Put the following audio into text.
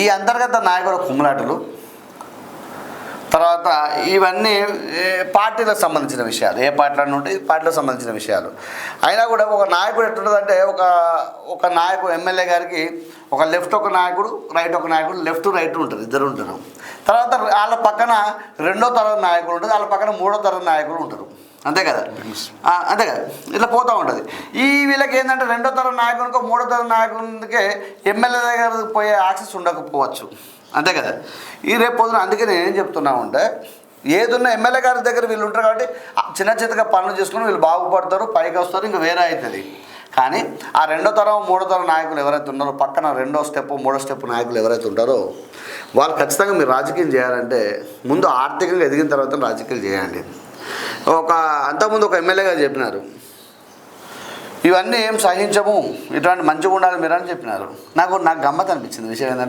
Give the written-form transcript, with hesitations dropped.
ఈ అంతర్గత నాయకుల కుమ్ములాటలు, తర్వాత ఇవన్నీ పార్టీలకు సంబంధించిన విషయాలు, ఏ పార్టీలో ఉంటే పార్టీలకు సంబంధించిన విషయాలు. అయినా కూడా ఒక నాయకుడు ఎట్లుంటుందంటే, ఒక నాయకుడు ఎమ్మెల్యే గారికి ఒక లెఫ్ట్ ఒక నాయకుడు, రైట్ ఒక నాయకుడు, లెఫ్ట్ రైట్ ఉంటారు, ఇద్దరు ఉంటారు. తర్వాత వాళ్ళ పక్కన రెండో తరగతి నాయకుడు ఉంటుంది, వాళ్ళ పక్కన మూడో తరగతి నాయకులు ఉంటారు. అంతే కదా, అంతే కదా, ఇట్లా పోతూ ఉంటుంది. వీళ్ళకి ఏంటంటే రెండో తరగతి నాయకునికో మూడో తరగతి నాయకునికే ఎమ్మెల్యే దగ్గర పోయే యాక్సెస్ ఉండకపోవచ్చు. అంతే కదా. ఈ రేపు పొద్దున అందుకే నేను ఏం చెప్తున్నామంటే, ఏదున్నా ఎమ్మెల్యే గారి దగ్గర వీళ్ళు ఉంటారు కాబట్టి చిన్నగా పనులు చేసుకుని వీళ్ళు బాగుపడతారు, పైకి వస్తారు, ఇంకా వేరే అవుతుంది. కానీ ఆ రెండో తరం మూడో తరం నాయకులు ఎవరైతే ఉన్నారో, పక్కన రెండో స్టెప్ మూడో స్టెప్ నాయకులు ఎవరైతే ఉంటారో, వాళ్ళు ఖచ్చితంగా మీరు రాజకీయం చేయాలంటే ముందు ఆర్థికంగా ఎదిగిన తర్వాత రాజకీయాలు చేయండి. అంతకుముందు ఒక ఎమ్మెల్యే గారు చెప్పినారు, ఇవన్నీ ఏం సహించము, ఇటువంటి మంచిగా ఉండాలి మీరు అని చెప్పినారు. నాకు గమ్మత్ అనిపించింది విషయం ఏంటంటే,